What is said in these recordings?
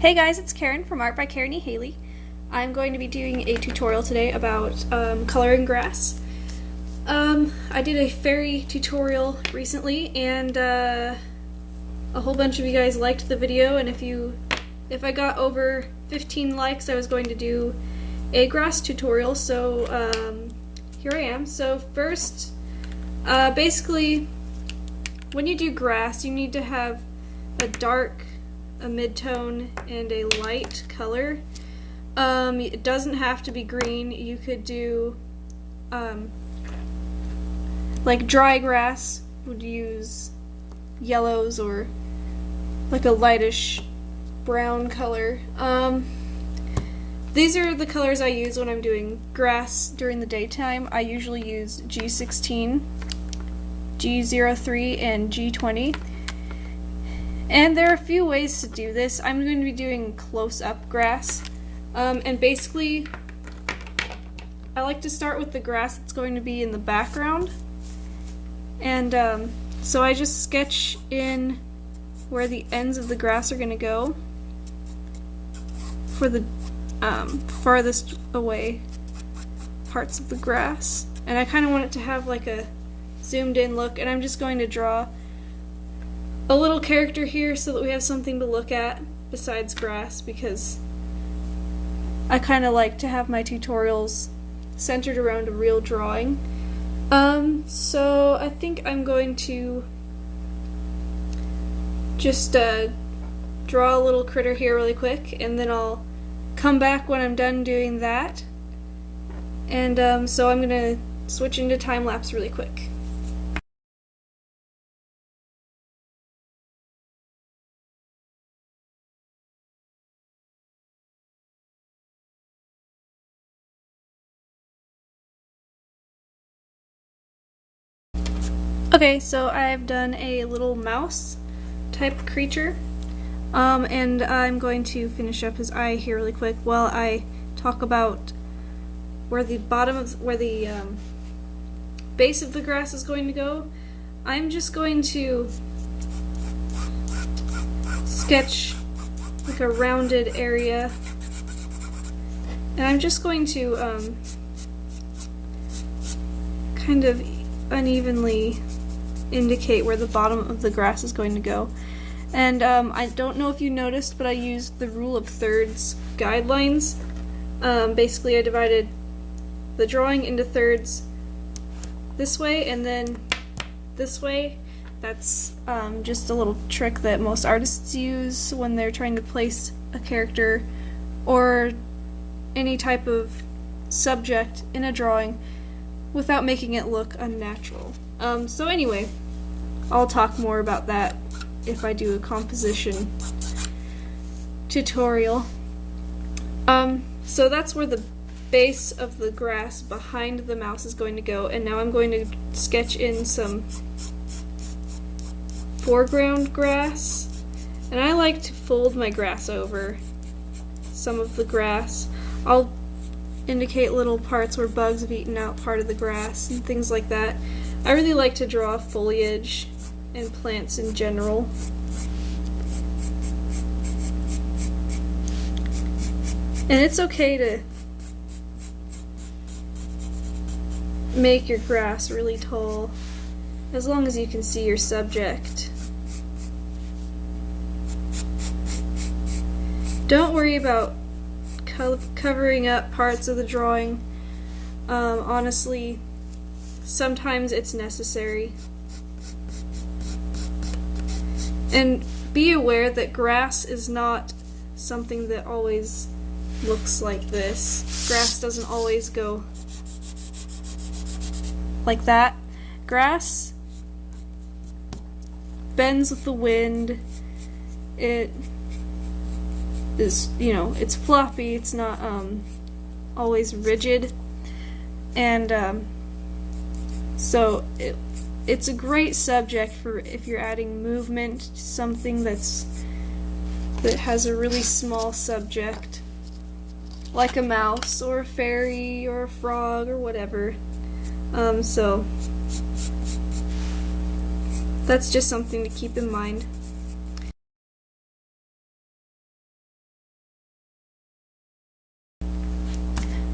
Hey guys, it's Karen from Art by Karen E. Haley. I'm going to be doing a tutorial today about coloring grass. I did a fairy tutorial recently and a whole bunch of you guys liked the video, and if I got over 15 likes I was going to do a grass tutorial, so here I am. So first, basically when you do grass you need to have a dark, a mid-tone, and a light color. It doesn't have to be green. You could do like dry grass would use yellows or like a lightish brown color. These are the colors I use when I'm doing grass during the daytime. I usually use G16, G03, and G20. And there are a few ways to do this. I'm going to be doing close-up grass. And basically, I like to start with the grass that's going to be in the background. And so I just sketch in where the ends of the grass are going to go for the farthest away parts of the grass. And I kind of want it to have like a zoomed in look, and I'm just going to draw a little character here so that we have something to look at besides grass, because I kind of like to have my tutorials centered around a real drawing. So I think I'm going to just draw a little critter here really quick, and then I'll come back when I'm done doing that. And so I'm going to switch into time-lapse really quick. Okay, so I've done a little mouse type creature, and I'm going to finish up his eye here really quick while I talk about where the base of the grass is going to go. I'm just going to sketch like a rounded area, and I'm just going to kind of unevenly indicate where the bottom of the grass is going to go. And I don't know if you noticed, but I used the rule of thirds guidelines. Basically I divided the drawing into thirds this way and then this way. That's just a little trick that most artists use when they're trying to place a character or any type of subject in a drawing without making it look unnatural. So anyway, I'll talk more about that if I do a composition tutorial. So that's where the base of the grass behind the mouse is going to go, and now I'm going to sketch in some foreground grass. And I like to fold my grass over some of the grass. I'll indicate little parts where bugs have eaten out part of the grass and things like that. I really like to draw foliage and plants in general. And it's okay to make your grass really tall as long as you can see your subject. Don't worry about covering up parts of the drawing. Honestly, sometimes it's necessary. And be aware that grass is not something that always looks like this. Grass doesn't always go like that. Grass bends with the wind. It is, it's floppy, it's not always rigid, and so it's a great subject for if you're adding movement to something that has a really small subject, like a mouse or a fairy or a frog or whatever. So that's just something to keep in mind.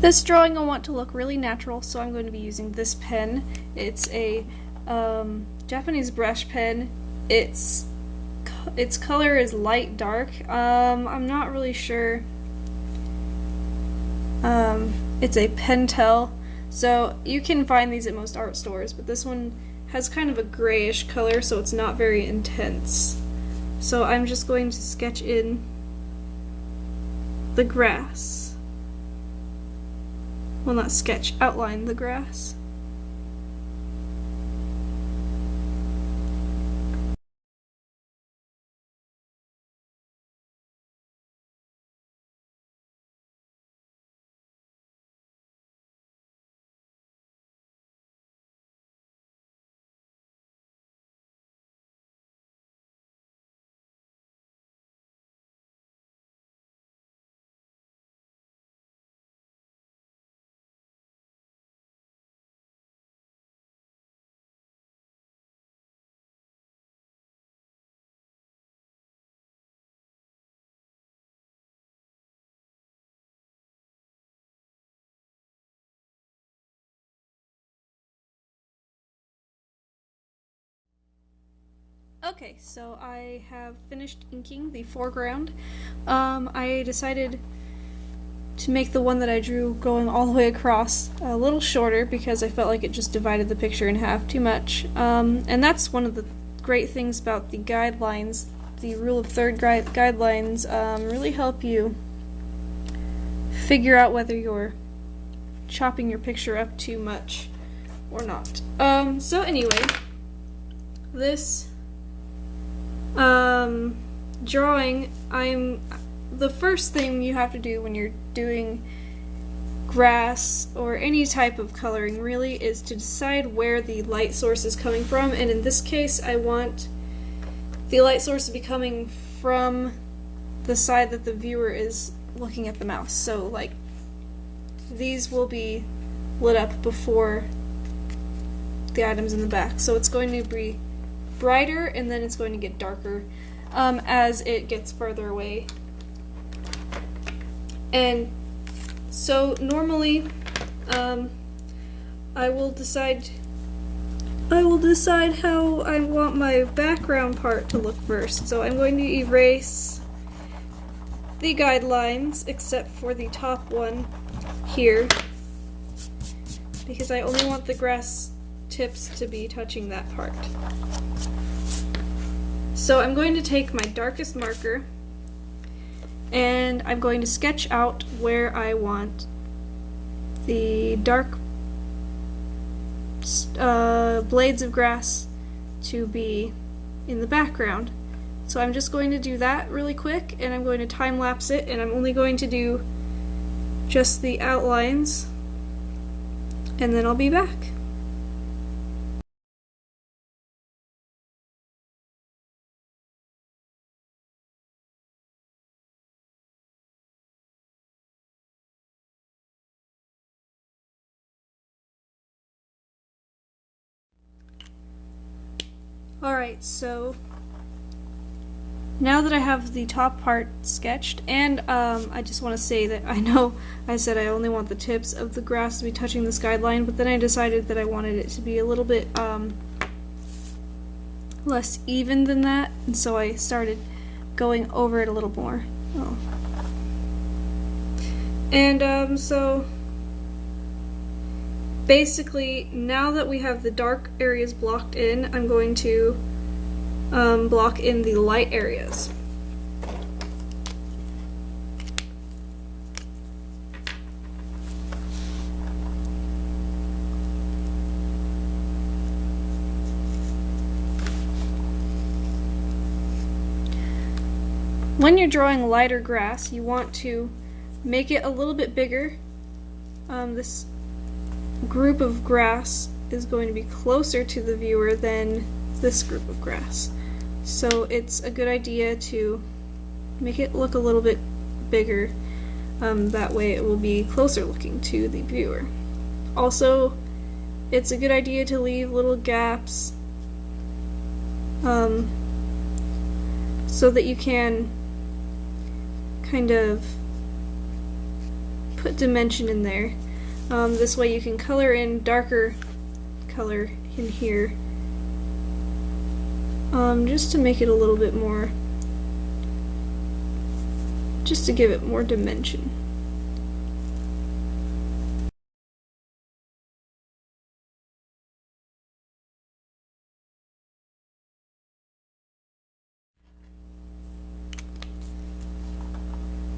This drawing I want to look really natural, so I'm going to be using this pen. It's a Japanese brush pen. Its color is light dark. I'm not really sure. It's a Pentel, so you can find these at most art stores, but this one has kind of a grayish color, so it's not very intense. So I'm just going to sketch in the grass. Well, not sketch, outline the grass. Okay, so I have finished inking the foreground. I decided to make the one that I drew going all the way across a little shorter because I felt like it just divided the picture in half too much. And that's one of the great things about the guidelines. The rule of third guidelines really help you figure out whether you're chopping your picture up too much or not. So anyway, this drawing, the first thing you have to do when you're doing grass or any type of coloring really is to decide where the light source is coming from, and in this case I want the light source to be coming from the side that the viewer is looking at the mouse. So like these will be lit up before the items in the back, so it's going to be brighter and then it's going to get darker as it gets further away. And so normally I will decide how I want my background part to look first. So I'm going to erase the guidelines except for the top one here because I only want the grass tips to be touching that part. So I'm going to take my darkest marker and I'm going to sketch out where I want the dark blades of grass to be in the background. So I'm just going to do that really quick and I'm going to time lapse it, and I'm only going to do just the outlines and then I'll be back. Alright, so now that I have the top part sketched, and I just want to say that I know I said I only want the tips of the grass to be touching this guideline, but then I decided that I wanted it to be a little bit less even than that, and so I started going over it a little more. Oh. And so basically, now that we have the dark areas blocked in, I'm going to block in the light areas. When you're drawing lighter grass, you want to make it a little bit bigger. This group of grass is going to be closer to the viewer than this group of grass. So it's a good idea to make it look a little bit bigger. That way it will be closer looking to the viewer. Also, it's a good idea to leave little gaps so that you can kind of put dimension in there. This way you can color in darker color in here, just to make it a little bit more, just to give it more dimension.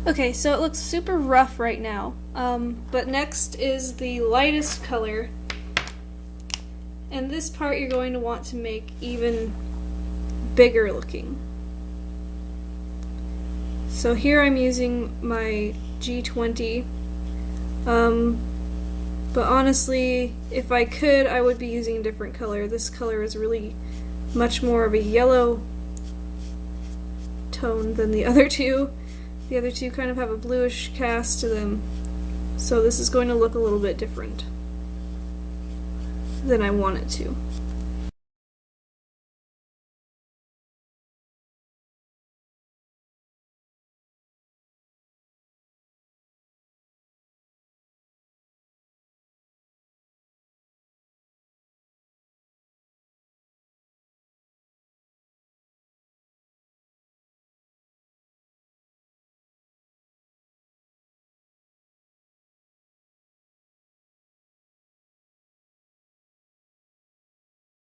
Okay, so it looks super rough right now, but next is the lightest color, and this part you're going to want to make even bigger looking. So here I'm using my G20, but honestly, if I could, I would be using a different color. This color is really much more of a yellow tone than the other two. The other two kind of have a bluish cast to them, so this is going to look a little bit different than I want it to.